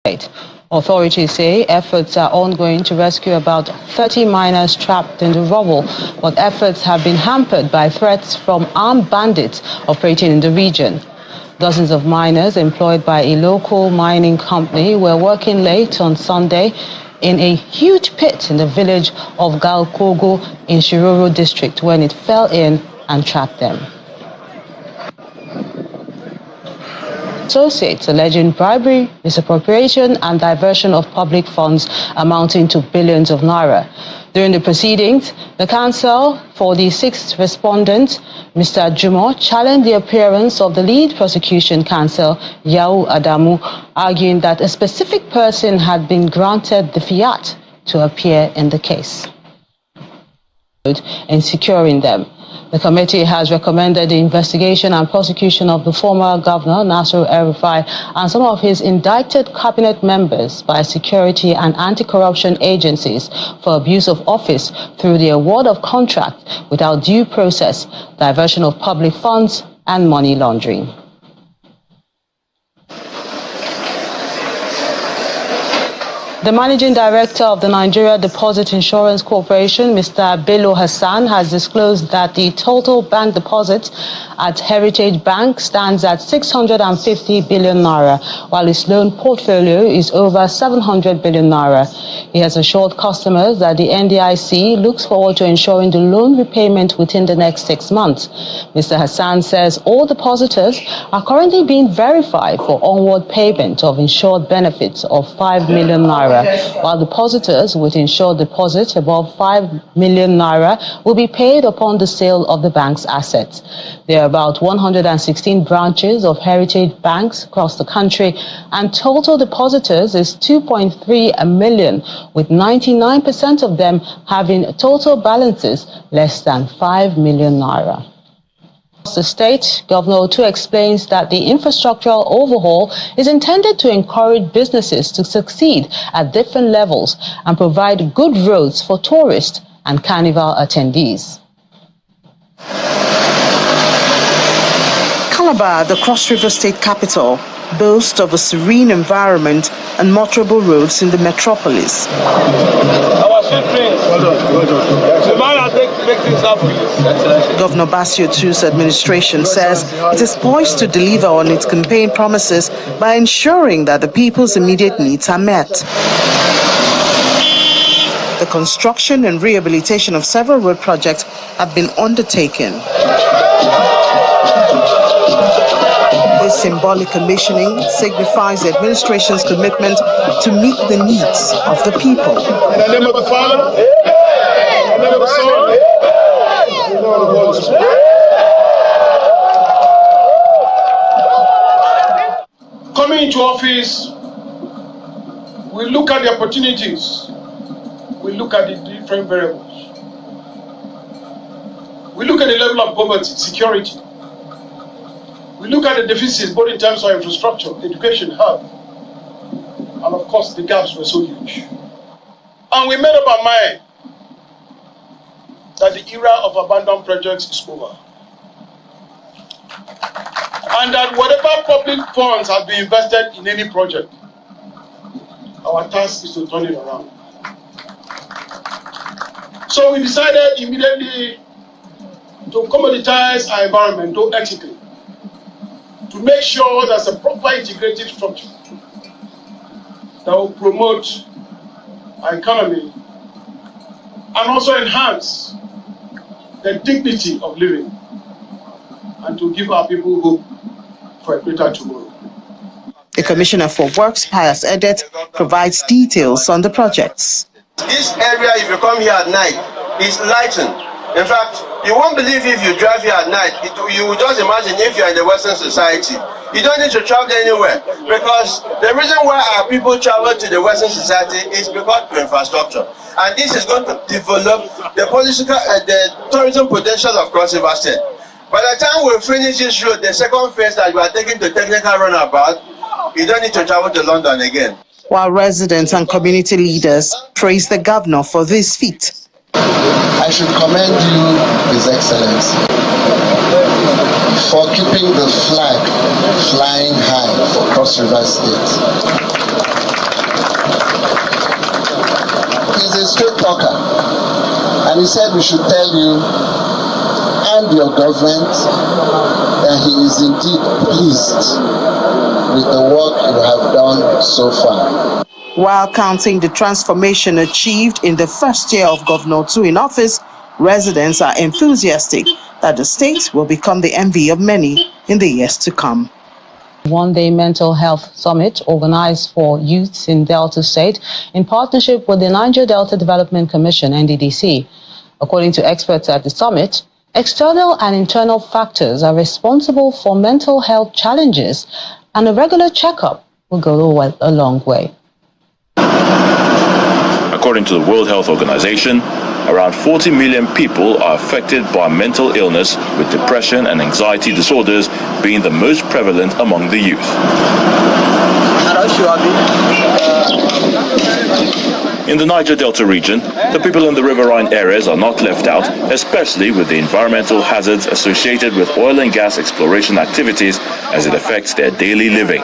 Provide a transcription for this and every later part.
Authorities say efforts are ongoing to rescue about 30 miners trapped in the rubble, but efforts have been hampered by threats from armed bandits operating in the region. Dozens of miners employed by a local mining company were working late on Sunday in a huge pit in the village of Galkogo in Shiroro district when it fell in and trapped them. Associates alleging bribery, misappropriation and diversion of public funds amounting to billions of naira. During the proceedings, the counsel for the sixth respondent, Mr. Jumo, challenged the appearance of the lead prosecution counsel, Yau Adamu, arguing that a specific person had been granted the fiat to appear in the case in securing them. The committee has recommended the investigation and prosecution of the former governor, Nasir El-Rufai, and some of his indicted cabinet members by security and anti-corruption agencies for abuse of office through the award of contract without due process, diversion of public funds, and money laundering. The managing director of the Nigeria Deposit Insurance Corporation, Mr. Bello Hassan, has disclosed that the total bank deposits at Heritage Bank stands at 650 billion naira, while its loan portfolio is over 700 billion naira. He has assured customers that the NDIC looks forward to ensuring the loan repayment within the next 6 months. Mr. Hassan says all depositors are currently being verified for onward payment of insured benefits of 5 million naira. While depositors with insured deposits above 5 million naira will be paid upon the sale of the bank's assets. There are about 116 branches of Heritage Banks across the country, and total depositors is 2.3 million, with 99% of them having total balances less than 5 million naira. The state, Governor Otu explains that the infrastructural overhaul is intended to encourage businesses to succeed at different levels and provide good roads for tourists and carnival attendees. Calabar, the Cross River State capital, boasts of a serene environment and motorable roads in the metropolis. Governor Basio Otu's administration says it is poised to deliver on its campaign promises by ensuring that the people's immediate needs are met. The construction and rehabilitation of several road projects have been undertaken. This symbolic commissioning signifies the administration's commitment to meet the needs of the people. In the name of the Father, in the name of the Son, in the name of the Holy Spirit. Coming into office, we look at the opportunities, we look at the different variables, we look at the level of poverty, security. We look at the deficits both in terms of infrastructure, education, health, and of course the gaps were so huge. And we made up our mind that the era of abandoned projects is over. And that whatever public funds have been invested in any project, our task is to turn it around. So we decided immediately to commoditize our environment ethically, to make sure there's a proper integrated structure that will promote our economy and also enhance the dignity of living and to give our people hope for a greater tomorrow. The Commissioner for Works, Pius Edet, provides details on the projects. This area, if you come here at night, is lightened. In fact, you won't believe if you drive here at night. You will just imagine if you're in the Western society. You don't need to travel anywhere, because the reason why our people travel to the Western society is because of infrastructure. And this is going to develop the tourism potential of Cross River State. By the time we finish this road, the second phase that we are taking to technical runabout, you don't need to travel to London again. While residents and community leaders praise the governor for this feat. I should commend you, His Excellency, for keeping the flag flying high for Cross River State. He's a straight talker. And he said we should tell you and your government that he is indeed pleased with the work you have done so far. While counting the transformation achieved in the first year of Governor 2 in office, residents are enthusiastic that the state will become the envy of many in the years to come. One-day mental health summit organized for youths in Delta State in partnership with the Niger Delta Development Commission, NDDC. According to experts at the summit, external and internal factors are responsible for mental health challenges, and a regular checkup will go a long way. According to the World Health Organization, around 40 million people are affected by mental illness, with depression and anxiety disorders being the most prevalent among the youth. In the Niger Delta region, the people in the riverine areas are not left out, especially with the environmental hazards associated with oil and gas exploration activities as it affects their daily living.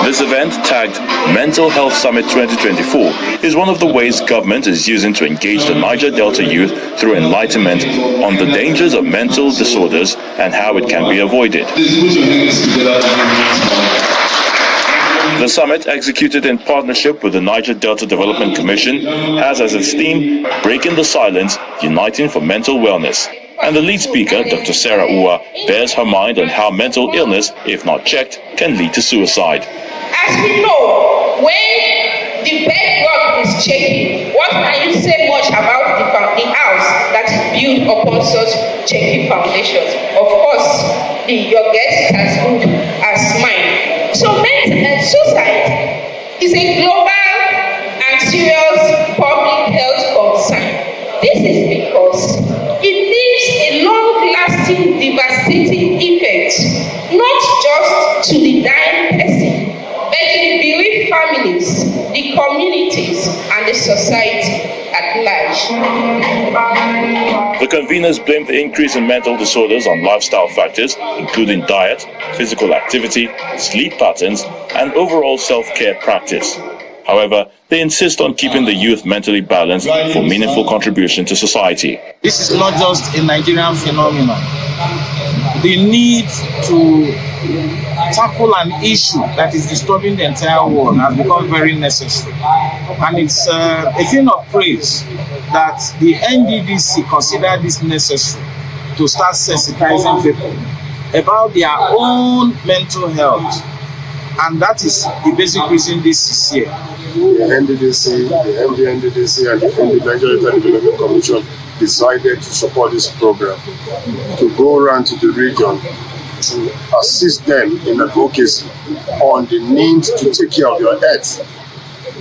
This event, tagged Mental Health Summit 2024, is one of the ways government is using to engage the Niger Delta youth through enlightenment on the dangers of mental disorders and how it can be avoided. The summit, executed in partnership with the Niger Delta Development Commission, has as its theme, Breaking the Silence, Uniting for Mental Wellness. And the lead speaker, Dr. Sarah Uwa, bears her mind on how mental illness, if not checked, can lead to suicide. As we know, when the bedrock is shaky, what can you say much about the house that is built upon such shaky foundations? Of course, your guess is as good as mine. So suicide is a global and serious public health concern. This is because it leaves a long-lasting, devastating effect, not just to the dying person, but to the bereaved families, the communities, and the society at large. The conveners blamed the increase in mental disorders on lifestyle factors, including diet, physical activity, sleep patterns, and overall self-care practice. However, they insist on keeping the youth mentally balanced for meaningful contribution to society. This is not just a Nigerian phenomenon. The need to tackle an issue that is disturbing the entire world has become very necessary. And it's a thing of praise that the NDDC considered this necessary to start sensitizing people about their own mental health. And that is the basic reason this is here. The NDDC, the MD-NDDC, and the Niger Delta Development Commission decided to support this program, to go around to the region to assist them in advocacy on the need to take care of your health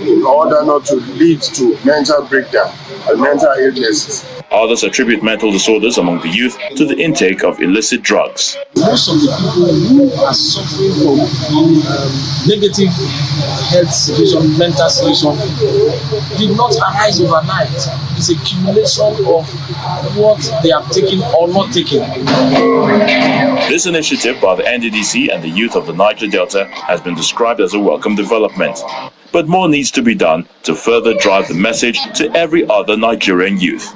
in order not to lead to mental breakdown and mental illnesses. Others attribute mental disorders among the youth to the intake of illicit drugs. Most of the people who are suffering from negative health situation, mental situation, did not arise overnight. It's a accumulation of what they have taken or not taken. This initiative by the NDDC and the youth of the Niger Delta has been described as a welcome development. But more needs to be done to further drive the message to every other Nigerian youth.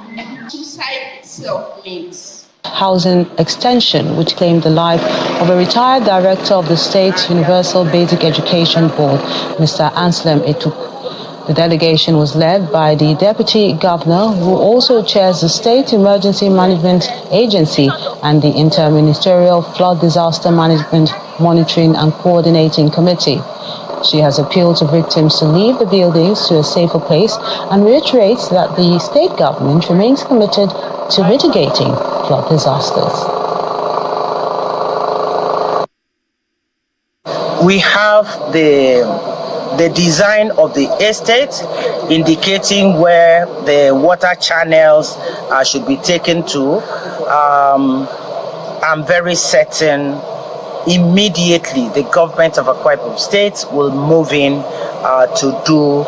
Suicide itself means Housing Extension, which claimed the life of a retired director of the State Universal Basic Education Board, Mr. Anselm Etuk. The delegation was led by the Deputy Governor, who also chairs the State Emergency Management Agency and the Interministerial Flood Disaster Management Monitoring and Coordinating Committee. She has appealed to victims to leave the buildings to a safer place and reiterates that the state government remains committed to mitigating flood disasters. We have the design of the estate indicating where the water channels should be taken to. I'm very certain immediately the government of Akwa Ibom State will move in to do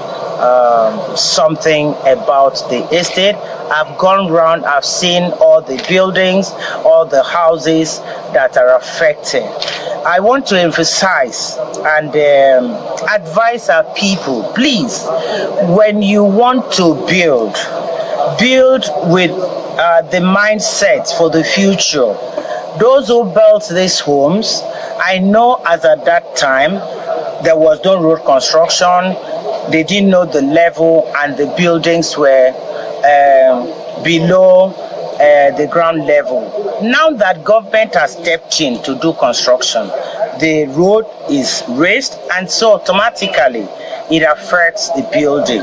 something about the estate. I've gone around, I've seen all the buildings, all the houses that are affected. I want to emphasize and advise our people, please, when you want to build with the mindset for the future. Those who built these homes, I know as at that time, there was no road construction, they didn't know the level, and the buildings were below the ground level. Now that government has stepped in to do construction, the road is raised, and so automatically it affects the building.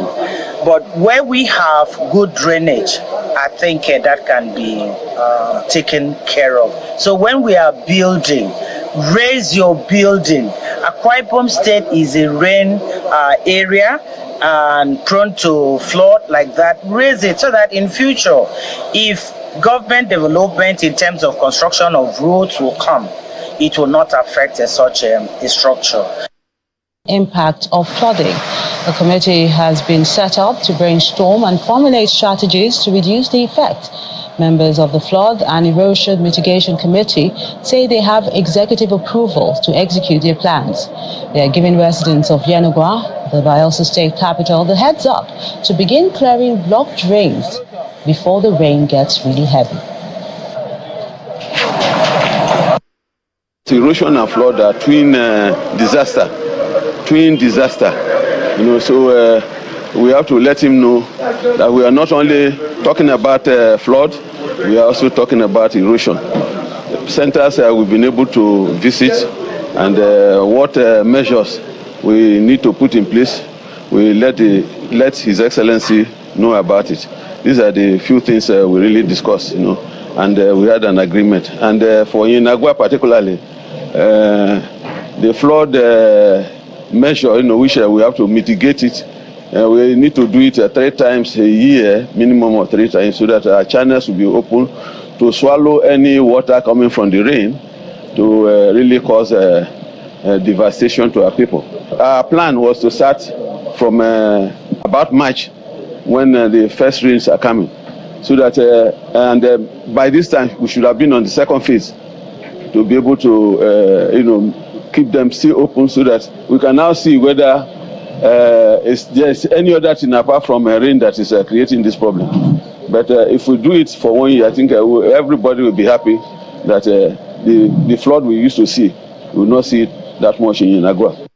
But where we have good drainage, I think that can be taken care of. So when we are building, raise your building. Akwa Ibom State is a rain area and prone to flood like that. Raise it so that in future, if government development in terms of construction of roads will come, it will not affect such a structure. Impact of flooding. A committee has been set up to brainstorm and formulate strategies to reduce the effect. Members of the Flood and Erosion Mitigation Committee say they have executive approval to execute their plans. They are giving residents of Yenagoa, the Bayelsa state capital, the heads up to begin clearing blocked drains before the rain gets really heavy. Erosion and flood are twin disaster. So we have to let him know that we are not only talking about flood, we are also talking about erosion. Centers we've been able to visit, and what measures we need to put in place, we let His Excellency know about it. These are the few things we really discussed, and we had an agreement. And for Yenagoa particularly, the flood measure, which we have to mitigate it. We need to do it 3 times a year, minimum of 3 times, so that our channels will be open to swallow any water coming from the rain to really cause devastation to our people. Our plan was to start from about March, when the first rains are coming, so that by this time we should have been on the second phase to be able to keep them still open, so that we can now see whether there's any other thing apart from rain that is creating this problem. But if we do it for 1 year, I think everybody will be happy that the flood we used to see, we will not see it that much in Yenagoa.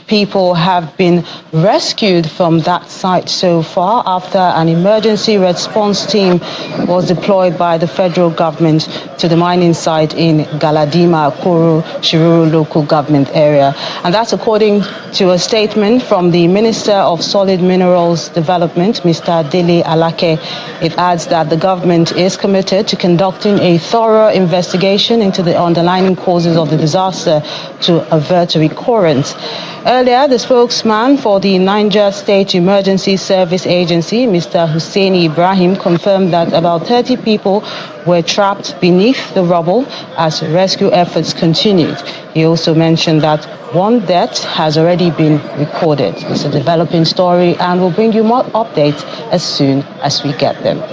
People have been rescued from that site so far after an emergency response team was deployed by the federal government to the mining site in Galadima, Akuru, Shiruru local government area. And that's according to a statement from the Minister of Solid Minerals Development, Mr. Dele Alake. It adds that the government is committed to conducting a thorough investigation into the underlying causes of the disaster to avert a recurrence. Earlier, the spokesman for the Niger State Emergency Service Agency, Mr. Husseini Ibrahim, confirmed that about 30 people were trapped beneath the rubble as rescue efforts continued. He also mentioned that 1 death has already been recorded. It's a developing story, and we'll bring you more updates as soon as we get them.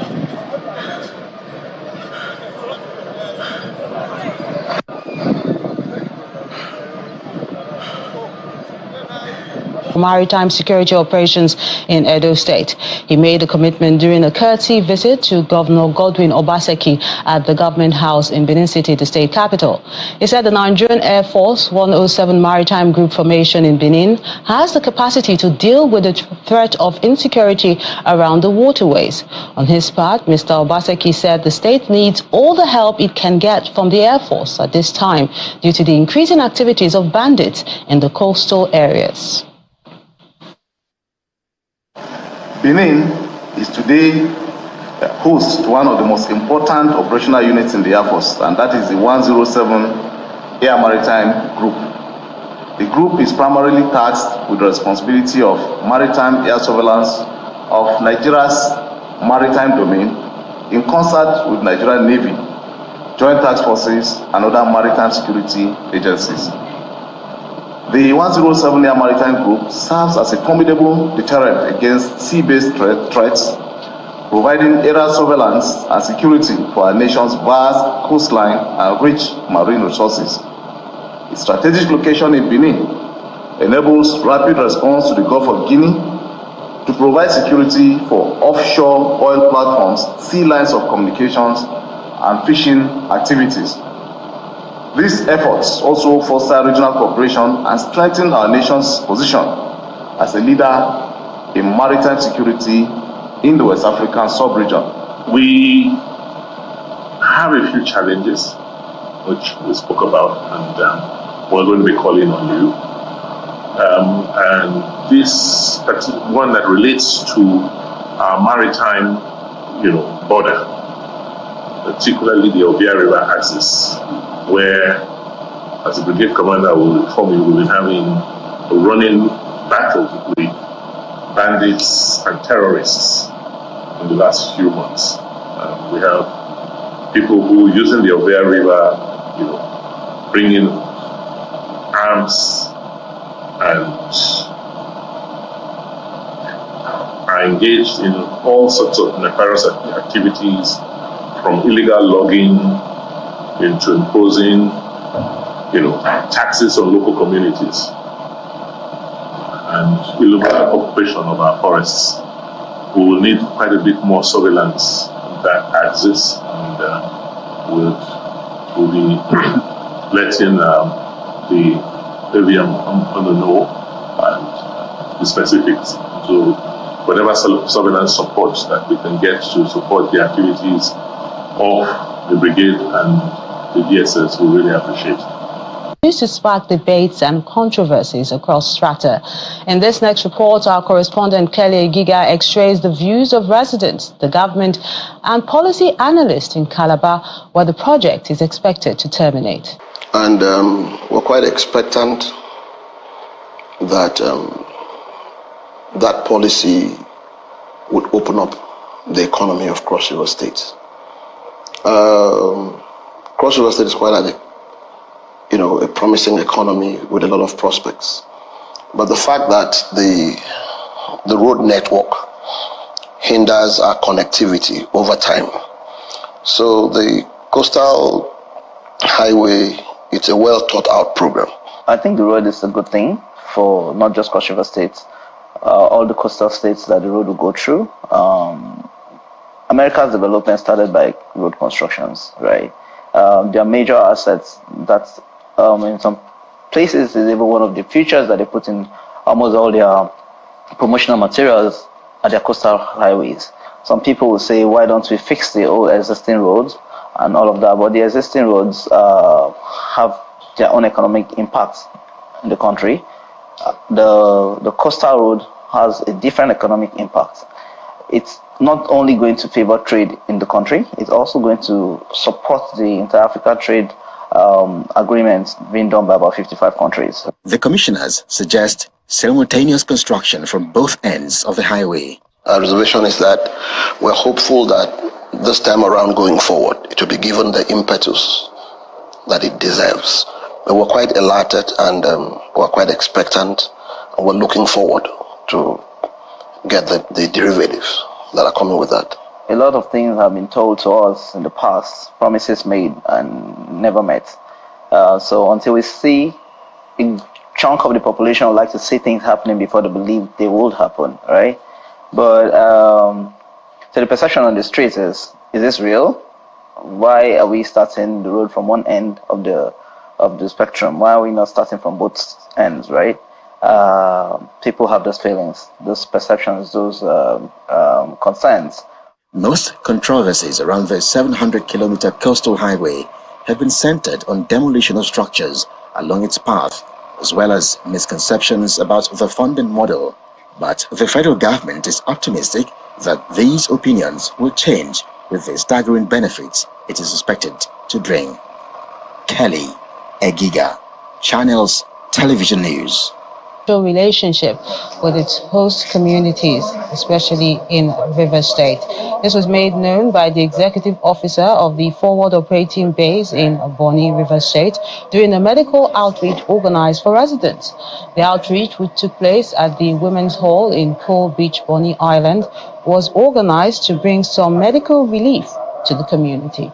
Maritime security operations in Edo State. He made a commitment during a courtesy visit to Governor Godwin Obaseki at the government house in Benin City, the state capital. He said the Nigerian Air Force 107 Maritime Group Formation in Benin has the capacity to deal with the threat of insecurity around the waterways. On his part, Mr. Obaseki said the state needs all the help it can get from the Air Force at this time due to the increasing activities of bandits in the coastal areas. Benin is today host to one of the most important operational units in the Air Force, and that is the 107 Air Maritime Group. The group is primarily tasked with the responsibility of maritime air surveillance of Nigeria's maritime domain in concert with Nigerian Navy, Joint Task Forces, and other maritime security agencies. The 107 Air Maritime Group serves as a formidable deterrent against sea-based threats, providing aerial surveillance and security for our nation's vast coastline and rich marine resources. Its strategic location in Benin enables rapid response to the Gulf of Guinea to provide security for offshore oil platforms, sea lines of communications, and fishing activities. These efforts also foster regional cooperation and strengthen our nation's position as a leader in maritime security in the West African sub-region. We have a few challenges, which we spoke about, and we're going to be calling on you. And this one that relates to our maritime, border, particularly the Obia River axis, where, as a brigade commander, I will inform you, we've been having a running battle with bandits and terrorists in the last few months. We have people who, using the Obia River, bringing arms and are engaged in all sorts of nefarious activities, from illegal logging into imposing, taxes on local communities and illegal occupation of our forests. We will need quite a bit more surveillance on that axis, and we'll be letting the AVM on the know and the specifics to whatever surveillance support that we can get to support the activities of the brigade and the DSS. We really appreciate it. Used to spark debates and controversies across strata. In this next report, our correspondent Kelly Giga x-rays the views of residents, the government, and policy analysts in Calabar, where the project is expected to terminate. And we're quite expectant that that policy would open up the economy of Cross River State. Cross River State is quite a promising economy with a lot of prospects. But the fact that the road network hinders our connectivity over time. So the coastal highway, it's a well thought out program. I think the road is a good thing for not just Cross River State, all the coastal states that the road will go through. America's development started by road constructions, right? There are major assets that in some places is even one of the features that they put in almost all their promotional materials at their coastal highways. Some people will say, why don't we fix the old existing roads and all of that? But the existing roads have their own economic impact in the country. The coastal road has a different economic impact. It's not only going to favor trade in the country, it's also going to support the inter-Africa trade agreements being done by about 55 countries. The commissioners suggest simultaneous construction from both ends of the highway. Our reservation is that we're hopeful that this time around going forward, it will be given the impetus that it deserves. But we're quite elated and we're quite expectant, and we're looking forward to get the derivatives that are coming with that. A lot of things have been told to us in the past, promises made and never met. So until we see a chunk of the population would like to see things happening before they believe they will happen, right? But so the perception on the streets is this real? Why are we starting the road from one end of the spectrum? Why are we not starting from both ends, right? People have those feelings, those perceptions, those concerns. Most controversies around the 700-kilometer coastal highway have been centered on demolition of structures along its path, as well as misconceptions about the funding model. But the federal government is optimistic that these opinions will change with the staggering benefits it is expected to bring. Kelly Egiga, Channels Television News. Relationship with its host communities, especially in Rivers State. This was made known by the executive officer of the Forward Operating Base in Bonny, Rivers State, during a medical outreach organized for residents. The outreach, which took place at the Women's Hall in Coal Beach, Bonny Island, was organized to bring some medical relief to the community.